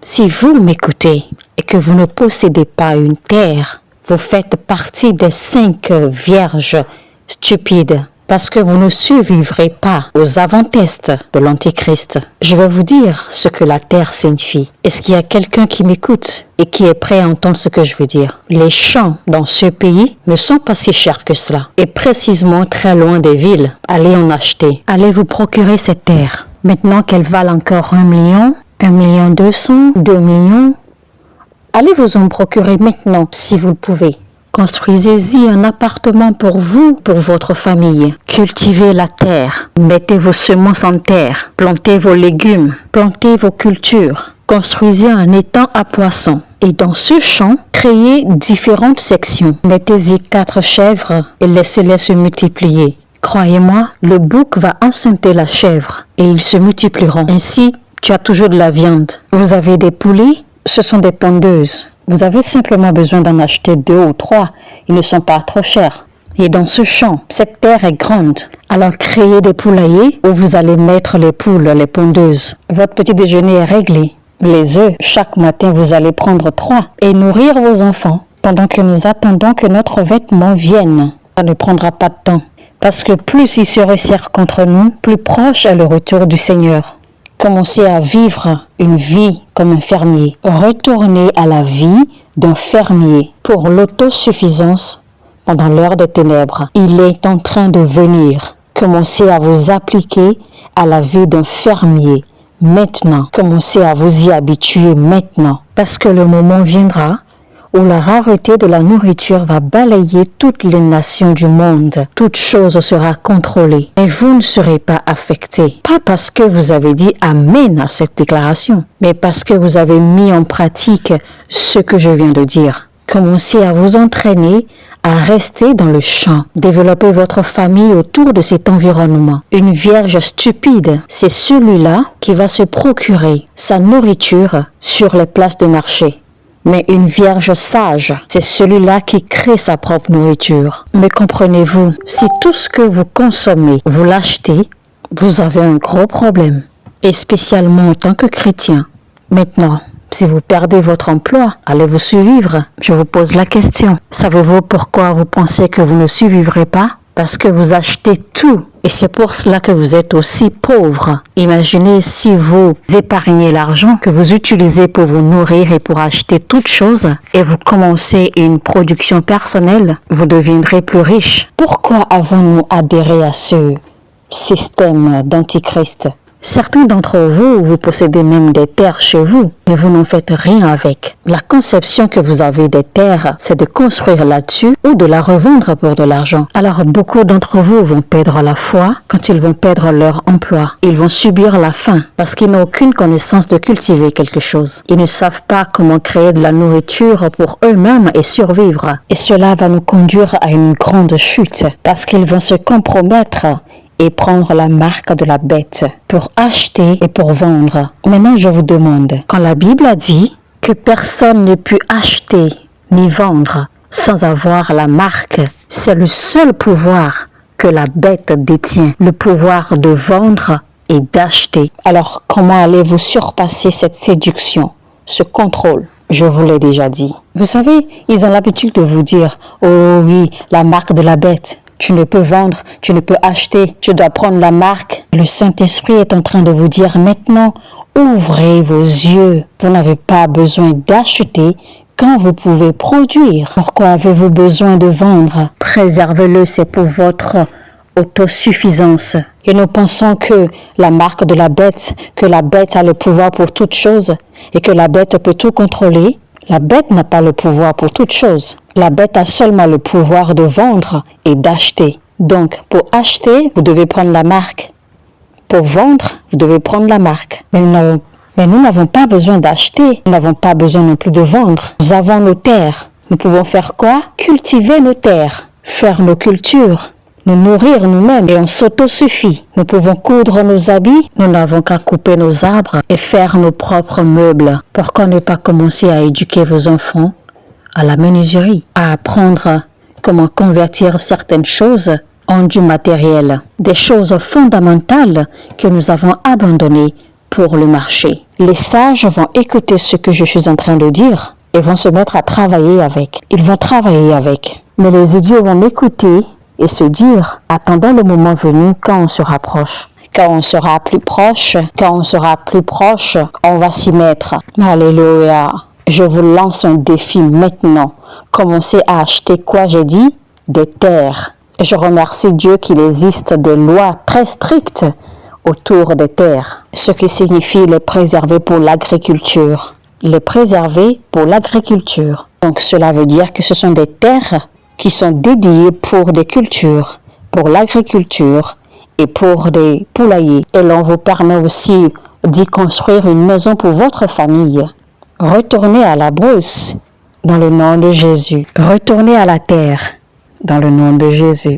Si vous m'écoutez et que vous ne possédez pas une terre, vous faites partie des 5 vierges stupides parce que vous ne survivrez pas aux avant-tests de l'Antichrist. Je vais vous dire ce que la terre signifie. Est-ce qu'il y a quelqu'un qui m'écoute et qui est prêt à entendre ce que je veux dire? Les champs dans ce pays ne sont pas si chers que cela et précisément très loin des villes. Allez en acheter. Allez vous procurer cette terre. Maintenant qu'elle valent encore 1 million, 1 200 000, 2 millions, allez vous en procurer maintenant si vous le pouvez. Construisez-y un appartement pour vous, pour votre famille. Cultivez la terre. Mettez vos semences en terre. Plantez vos légumes. Plantez vos cultures. Construisez un étang à poissons. Et dans ce champ, créez différentes sections. Mettez-y 4 chèvres et laissez-les se multiplier. Croyez-moi, le bouc va enceinter la chèvre et ils se multiplieront. Ainsi, tu as toujours de la viande. Vous avez des poulets, ce sont des pondeuses. Vous avez simplement besoin d'en acheter 2 ou 3. Ils ne sont pas trop chers. Et dans ce champ, cette terre est grande. Alors créez des poulaillers où vous allez mettre les poules, les pondeuses. Votre petit déjeuner est réglé. Les œufs, chaque matin, vous allez prendre 3 et nourrir vos enfants pendant que nous attendons que notre vêtement vienne. Ça ne prendra pas de temps. Parce que plus il se resserre contre nous, plus proche est le retour du Seigneur. Commencez à vivre une vie comme un fermier. Retournez à la vie d'un fermier pour l'autosuffisance pendant l'heure des ténèbres. Il est en train de venir. Commencez à vous appliquer à la vie d'un fermier maintenant. Commencez à vous y habituer maintenant. Parce que le moment viendra où la rareté de la nourriture va balayer toutes les nations du monde. Toute chose sera contrôlée et vous ne serez pas affectés. Pas parce que vous avez dit Amen à cette déclaration, mais parce que vous avez mis en pratique ce que je viens de dire. Commencez à vous entraîner à rester dans le champ. Développez votre famille autour de cet environnement. Une vierge stupide, c'est celui-là qui va se procurer sa nourriture sur les places de marché. Mais une vierge sage, c'est celui-là qui crée sa propre nourriture. Mais comprenez-vous, si tout ce que vous consommez, vous l'achetez, vous avez un gros problème. Et spécialement en tant que chrétien. Maintenant, si vous perdez votre emploi, allez-vous survivre? Je vous pose la question. Savez-vous pourquoi vous pensez que vous ne survivrez pas? Parce que vous achetez tout. Et c'est pour cela que vous êtes aussi pauvre. Imaginez si vous épargnez l'argent que vous utilisez pour vous nourrir et pour acheter toutes choses et vous commencez une production personnelle, vous deviendrez plus riche. Pourquoi avons-nous adhéré à ce système d'antichrist? Certains d'entre vous, vous possédez même des terres chez vous, mais vous n'en faites rien avec. La conception que vous avez des terres, c'est de construire là-dessus ou de la revendre pour de l'argent. Alors beaucoup d'entre vous vont perdre la foi quand ils vont perdre leur emploi. Ils vont subir la faim parce qu'ils n'ont aucune connaissance de cultiver quelque chose. Ils ne savent pas comment créer de la nourriture pour eux-mêmes et survivre. Et cela va nous conduire à une grande chute parce qu'ils vont se compromettre et prendre la marque de la bête pour acheter et pour vendre. Maintenant, je vous demande, quand la Bible a dit que personne ne peut acheter ni vendre sans avoir la marque, c'est le seul pouvoir que la bête détient, le pouvoir de vendre et d'acheter. Alors, comment allez-vous surpasser cette séduction, ce contrôle? Je vous l'ai déjà dit. Vous savez, ils ont l'habitude de vous dire « Oh oui, la marque de la bête ». Tu ne peux vendre, tu ne peux acheter, tu dois prendre la marque. Le Saint-Esprit est en train de vous dire maintenant, ouvrez vos yeux. Vous n'avez pas besoin d'acheter quand vous pouvez produire. Pourquoi avez-vous besoin de vendre? Préservez-le, c'est pour votre autosuffisance. Et nous pensons que la marque de la bête, que la bête a le pouvoir pour toute chose et que la bête peut tout contrôler. La bête n'a pas le pouvoir pour toute chose. La bête a seulement le pouvoir de vendre et d'acheter. Donc, pour acheter, vous devez prendre la marque. Pour vendre, vous devez prendre la marque. Mais nous n'avons pas besoin d'acheter. Nous n'avons pas besoin non plus de vendre. Nous avons nos terres. Nous pouvons faire quoi? Cultiver nos terres. Faire nos cultures. Nous nourrir nous-mêmes et on s'autosuffit. Nous pouvons coudre nos habits, nous n'avons qu'à couper nos arbres et faire nos propres meubles. Pourquoi ne pas commencer à éduquer vos enfants à la menuiserie, à apprendre comment convertir certaines choses en du matériel, des choses fondamentales que nous avons abandonnées pour le marché. Les sages vont écouter ce que je suis en train de dire et vont se mettre à travailler avec. Ils vont travailler avec. Mais les idiots vont m'écouter et se dire, attendons le moment venu quand on se rapproche. Quand on sera plus proche, on va s'y mettre. Alléluia. Je vous lance un défi maintenant. Commencez à acheter quoi, j'ai dit? Des terres. Je remercie Dieu qu'il existe des lois très strictes autour des terres, ce qui signifie les préserver pour l'agriculture. Les préserver pour l'agriculture. Donc cela veut dire que ce sont des terres qui sont dédiées pour des cultures, pour l'agriculture et pour des poulaillers. Et l'on vous permet aussi d'y construire une maison pour votre famille. Retournez à la brousse dans le nom de Jésus. Retournez à la terre dans le nom de Jésus.